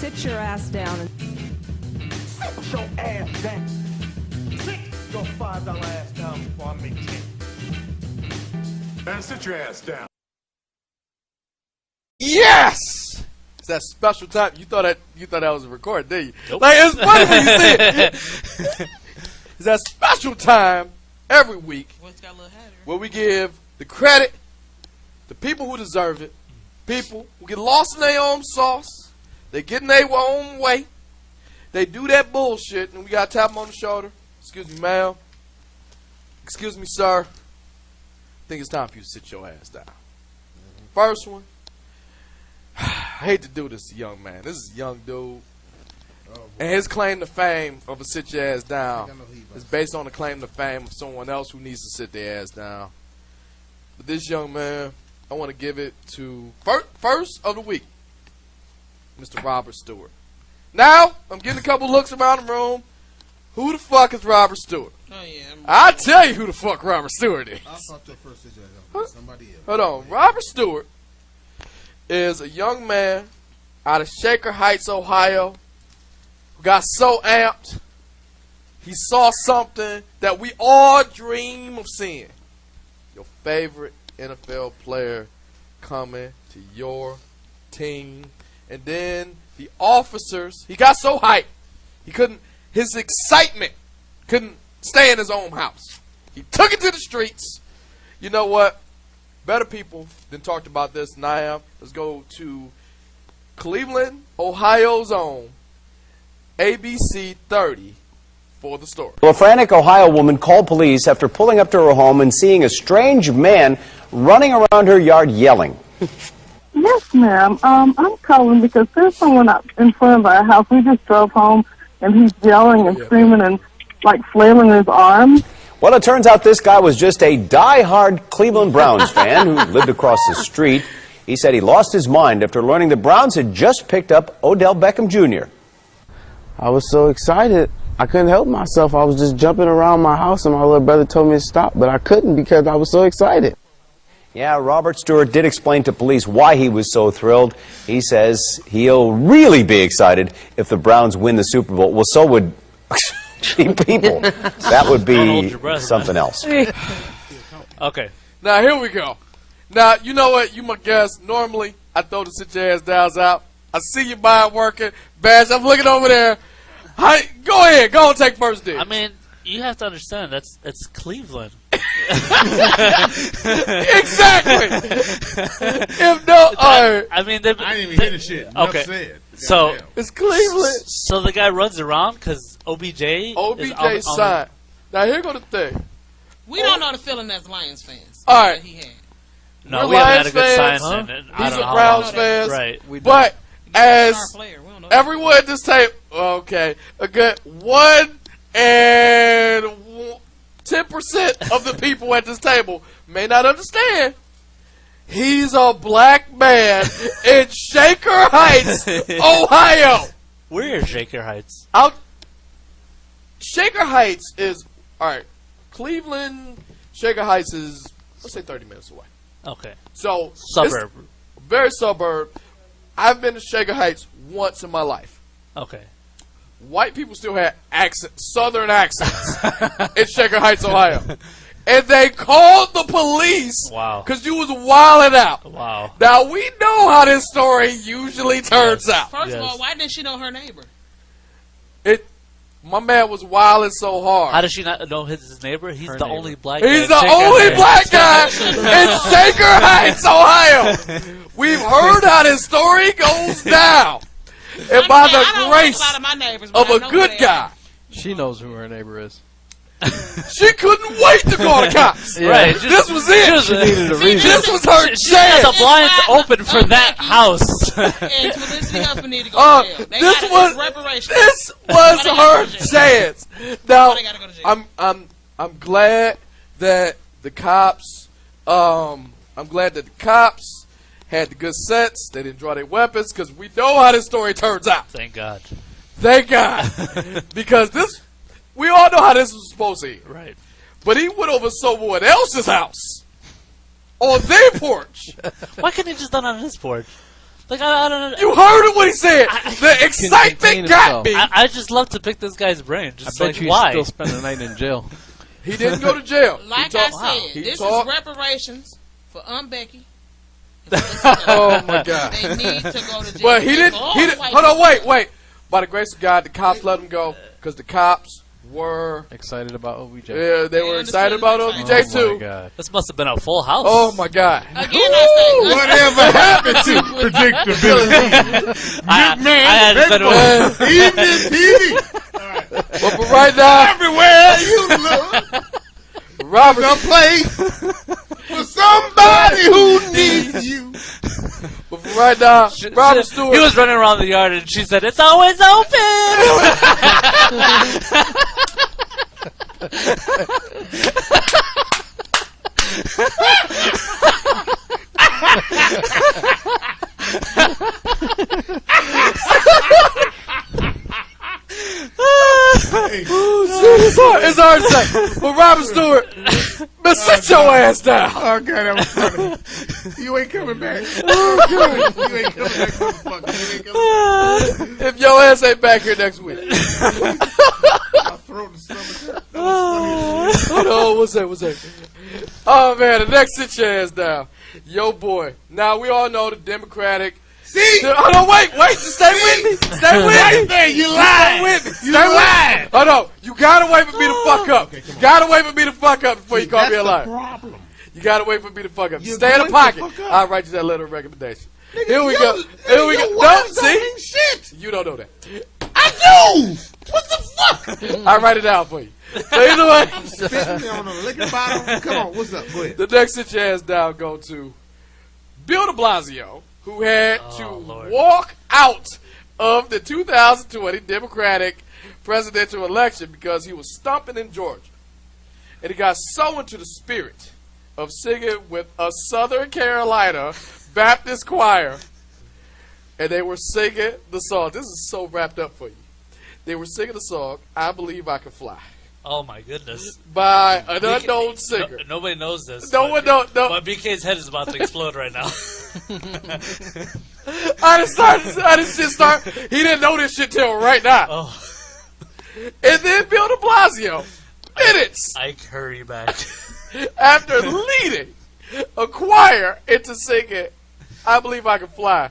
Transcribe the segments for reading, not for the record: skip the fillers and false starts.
Sit your ass down and Sit your ass down. Sit your $5 ass down before I make 10. Man, sit your ass down. Yes! It's that special time. You thought that was a record, didn't you? Nope. Like, it's funny when you see it. It's that special time every week where we give the credit to people who deserve it. People who get lost in their own sauce. They get in their own way. They do that bullshit, and we got to tap them on the shoulder. Excuse me, ma'am. Excuse me, sir. I think it's time for you to sit your ass down. First one. I hate to do this to young man. This is a young dude. And his claim to fame of a sit your ass down is based on the claim to fame of someone else who needs to sit their ass down. But this young man, I want to give it to first of the week, Mr. Robert Stewart. Now, I'm getting a couple looks around the room. Who the fuck is Robert Stewart? Oh, yeah. I'll tell you who the fuck Robert Stewart is. I'll talk to first situation. Somebody else. Hold on. Robert Stewart is a young man out of Shaker Heights, Ohio, who got so amped, he saw something that we all dream of seeing. Your favorite NFL player coming to your team. And then the officers, he got so hyped, his excitement couldn't stay in his own house. He took it to the streets. You know what? Better people than talked about this than I am. Let's go to Cleveland, Ohio's own ABC 30 for the story. Well, a frantic Ohio woman called police after pulling up to her home and seeing a strange man running around her yard yelling. Yes, ma'am. I'm calling because there's someone out in front of our house. We just drove home, and he's yelling and screaming and, like, flailing his arms. Well, it turns out this guy was just a die-hard Cleveland Browns fan who lived across the street. He said he lost his mind after learning the Browns had just picked up Odell Beckham Jr. I was so excited, I couldn't help myself. I was just jumping around my house, and my little brother told me to stop, but I couldn't because I was so excited. Yeah, Robert Stewart did explain to police why he was so thrilled. He says he'll really be excited if the Browns win the Super Bowl. Well, so would people. That would be something else. Okay. Now, here we go. Now, you know what? You my guest. Normally, I throw the sit your ass downs out. I see you by working. Bash, I'm looking over there. Go ahead. Go and take first dibs. I mean, you have to understand, it's Cleveland. Exactly. If no, I mean, I didn't even hear the shit. Okay. Said. So it's Cleveland. So the guy runs around because OBJ is signed. Now here go the thing. We don't know the feeling as Lions fans. All right. He had. No, we haven't had a good sign. Huh? These are Browns fans. Right. But as everyone at this table, okay, a good 1 and 10% of the people at this table may not understand. He's a black man in Shaker Heights, Ohio. Where Shaker Heights? Shaker Heights is, all right, Cleveland, Shaker Heights is, let's say 30 minutes away. Okay. So, suburb. Very suburb. I've been to Shaker Heights once in my life. Okay. White people still had southern accents in Shaker Heights, Ohio. And they called the police because you was wilding out. Wow. Now, we know how this story usually turns out. First of all, why didn't she know her neighbor? My man was wilding so hard. How does she not know his neighbor? He's the only black guy. He's the only black guy in Shaker Heights, Ohio. We've heard how this story goes down. And by the grace of a good guy. She knows who her neighbor is. She couldn't wait to call the cops. Yeah. Right. This was it. She needed a reason. This was her chance. She had the blinds open for that house. And Felicity Huffman needed to go to jail. This was her chance. Now, I'm glad that the cops. I'm glad that the cops had the good sense. They didn't draw their weapons because we know how this story turns out. Thank God. Thank God. Because we all know how this was supposed to end. Right. But he went over someone else's house on their porch. Why couldn't he just done it on his porch? Like I don't know. You heard it what he said. The excitement got me. I just love to pick this guy's brain. Just I like bet you why? still spend the night in jail. He didn't go to jail. Like I said, this is reparations for Becky. Oh my God! They need to go to jail. But he didn't. Hold on, wait. By the grace of God, the cops let him go because the cops were excited about OBJ. Yeah, they were excited about OBJ too. Oh my God! This must have been a full house. Oh my God! Again, I Whatever happened to predictability? I had to spend Evening TV. But for right now, Everywhere you look, Robert, a place for somebody who needs you. but for right now, Robert Stewart. He was running around the yard and she said, "It's always open." It's hard to say. But Robert Stewart, but sit your ass down. Oh God, that was funny. You ain't coming back. You ain't coming back, motherfucker. You ain't coming back. If your ass ain't back here next week. I'll throw the stomach. That was funny. Oh, what's that? Oh man, the next sit your ass down. Yo boy. Now we all know the Democratic. See? Oh no, wait, just stay with me. Stay with me. Right there, you Stay lied. with me. You lied. Oh no, you gotta wait for me to fuck up. You gotta wait for me to fuck up before you call me a liar. Problem. You gotta wait for me to fuck up. You're Stay in the going to pocket. fuck up. I'll write you that letter of recommendation. Nigga, Here we go. Here we go. Your No, words don't see? mean shit. You don't know that. I do. What the fuck? I'll write it down for you. So either way, Spitting me on a liquor bottle. Come on, what's up? Go ahead. the next sit your ass down go to Bill de Blasio, who had to walk out of the 2020 Democratic presidential election because he was stumping in Georgia. And he got so into the spirit of singing with a Southern Carolina Baptist choir. And they were singing the song. This is so wrapped up for you. They were singing the song, I Believe I Can Fly. Oh my goodness! By an unknown singer. Nobody knows this. No one knows. No. But BK's head is about to explode right now. I didn't just start. He didn't know this shit till right now. Oh. And then Bill de Blasio, minutes Ike, hurry back. after leading a choir into singing I Believe I Can Fly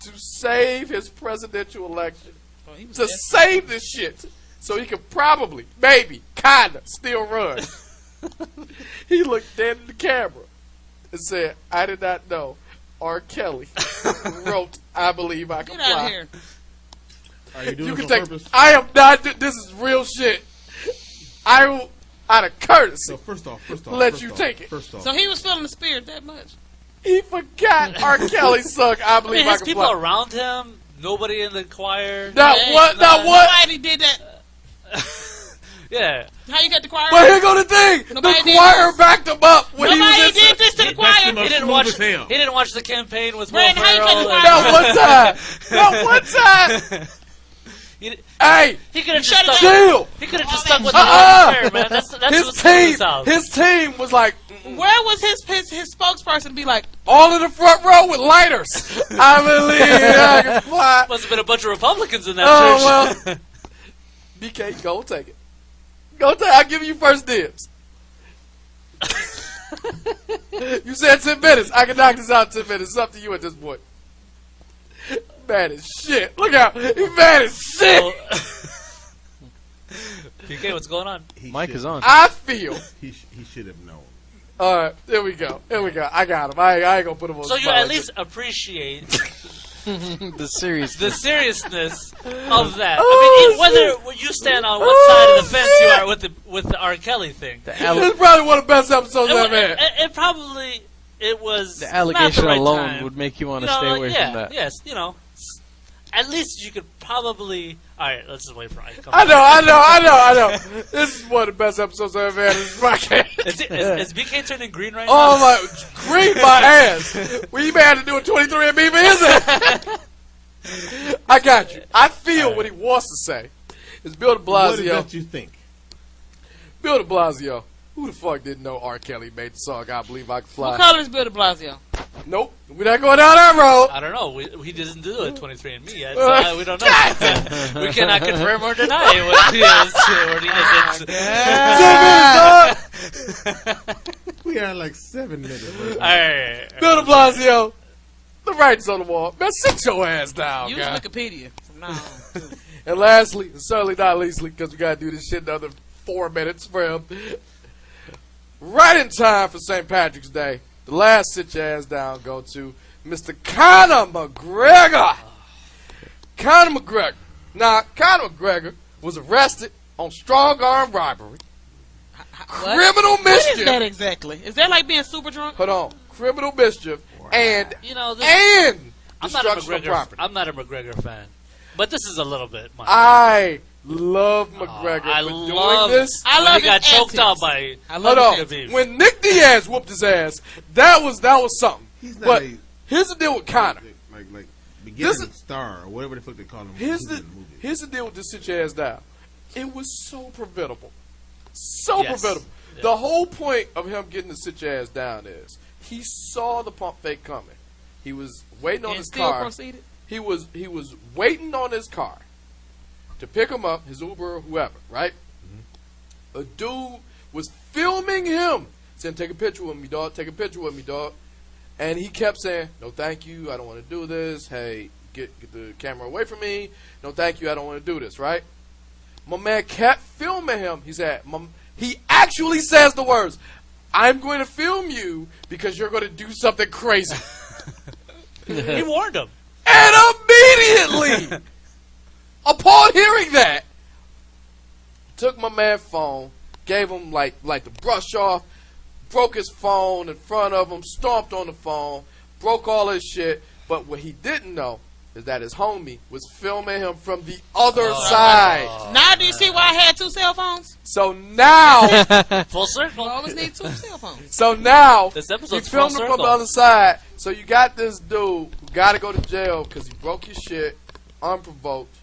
to save his presidential election. To save this shit. So he could probably, maybe, kinda, still run. He looked dead in the camera and said, I did not know R. Kelly wrote I Believe I Can Get Fly. out of here. Are you doing You it can on take. purpose? I am not. This is real shit. I will, out of courtesy, So first off, let you take it. First off, So he was feeling the spirit that much. He forgot R. Kelly sung I I Believe mean, I his Can people Fly. around him, nobody in the choir. Not Hey, what? Not what? Nobody did that. Yeah. How you got the choir? But here go the thing. Nobody The did choir this. backed him up when he Nobody was in. did this to the choir. He didn't smooth watch. as hell. He didn't watch the campaign with Will Brandon, how you Ferrell. cut the Not one time. Not one time. Hey, He could have just Shut it stuck. down. chill. He could have just stuck with the choir, man. That's His what's in the team. South. His team was like Where was his spokesperson be like, all in the front row with lighters. I believe I can fly. Must have been a bunch of Republicans in that Oh church. well. BK, go take it. Go take. I'll give you first dibs. You said 10 minutes. I can knock this out in 10 minutes. It's up to you at this point. Mad as shit. Look out. He's mad as shit. Well, BK, what's going on? Mic is on. I feel. he should have known. All right. There we go. There we go. I got him. I ain't going to put him on So the you spot at like least this. appreciate The serious. the seriousness of that. I mean, whether you stand on what side of the fence you are with the R. Kelly thing. The, This is probably one of the best episodes I've had. It probably was the allegation not the right alone time. would make you want You to know, stay away yeah, from that. Yes, you know. At least you could probably. All right, let's just wait for Ike. Come I on. know. This is one of the best episodes I've ever had in this podcast. Is BK turning green right Oh now? my, green my ass. We may have to do a 23andMe for his ass. I got you. I feel what he wants to say. Is Bill de What is Blasio. that you think? Bill de Blasio. Who the fuck didn't know R. Kelly made the song I Believe I Can Fly? what color is Bill de Blasio? Nope. We're not going down that road. I don't know. He doesn't do it 23andMe yet, so we don't know. We cannot confirm or deny what he is or he isn't. We are like 7 minutes. All right. Bill de Blasio, the writing's on the wall. Man, sit your ass down, Use guy. Wikipedia. No. And lastly, and certainly not leastly, because we got to do this shit another 4 minutes for him. Right in time for St. Patrick's Day, the last sit your ass down go to Mr. Conor McGregor. Conor McGregor. Now, Conor McGregor was arrested on strong arm robbery. Criminal mischief. What is that exactly? Is that like being super drunk? Hold on. Criminal mischief and I'm not a destruction of McGregor. property. I'm not a McGregor fan, but this is a little bit. I love McGregor for doing this. I love he got his choked out antics. by. Hold on. When Nick Diaz whooped his ass, that was something. He's not But a- here's the deal with Conor. Like beginning star or whatever the fuck they call him. Here's the deal with this sit your ass down. It was so preventable. So Yes. preventable. Yeah. The whole point of him getting to sit your ass down is he saw the pump fake coming. He was waiting on And his still car. proceeded? He was waiting on his car to pick him up, his Uber or whoever, right? A dude was filming him, saying, "Take a picture with me, dog. Take a picture with me, dog." And he kept saying, "No, thank you. I don't want to do this. Hey, get the camera away from me. No, thank you. I don't want to do this." Right? My man kept filming him. He said, he actually says the words, "I'm going to film you because you're going to do something crazy." He warned him. And immediately, upon hearing that, took my man's phone, gave him like the brush off, broke his phone in front of him, stomped on the phone, broke all his shit. But what he didn't know is that his homie was filming him from the other side. Now do you see why I had 2 cell phones? So now, Full circle. You always need 2 cell phones. so now, This you episode's filmed full him from the circle. other side. So you got this dude who got to go to jail because he broke your shit unprovoked.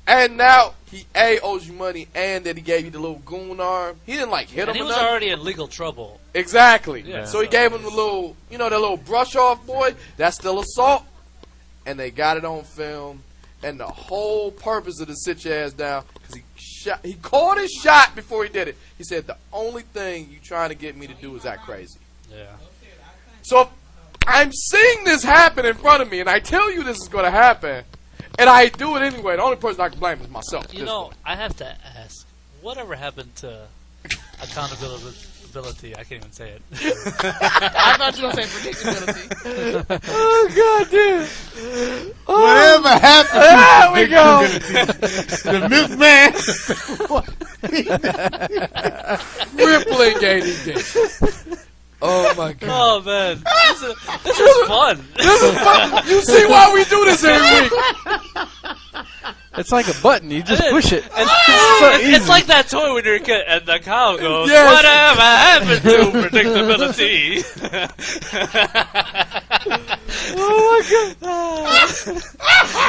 And now he owes you money, and that he gave you the little goon arm. He didn't like hit And him he or was nothing. already in legal trouble. Exactly. Yeah. So he gave him the little, that little brush off, boy. That's still assault. And they got it on film. And the whole purpose of the sit your ass down, because he called his shot before he did it. He said, "The only thing you trying to get me to do is act crazy." Yeah. So if I'm seeing this happen in front of me, and I tell you this is going to happen, and I do it anyway, the only person I can blame is myself. You know, I have to ask, whatever happened to accountability? I can't even say it. I thought you were going to say predictability. Oh, God damn. Whatever happened There we go. the milkman. Crippling ADD. Oh, my God. Oh, man. This is fun. This is fun. You see why we do this every week. It's like a button. You just push it. And so it's like that toy when you're a kid, and the cow goes, Yes. "Whatever happened to predictability?" Oh, my God.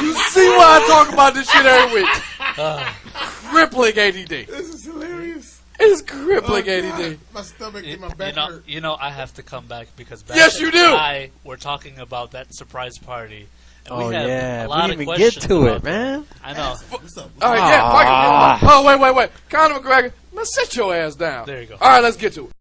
You see why I talk about this shit every week. Crippling ADD. This is hilarious. It's crippling ADD. My stomach and my back hurt. You know, I have to come back because back Yes, you do. we're talking about that surprise party. And Oh, we have yeah. a lot We of didn't even questions get to about it, man. that. I know. What's up? All right, yeah. Fuck it. Oh, wait. Conor McGregor, let's sit your ass down. There you go. All right, let's get to it.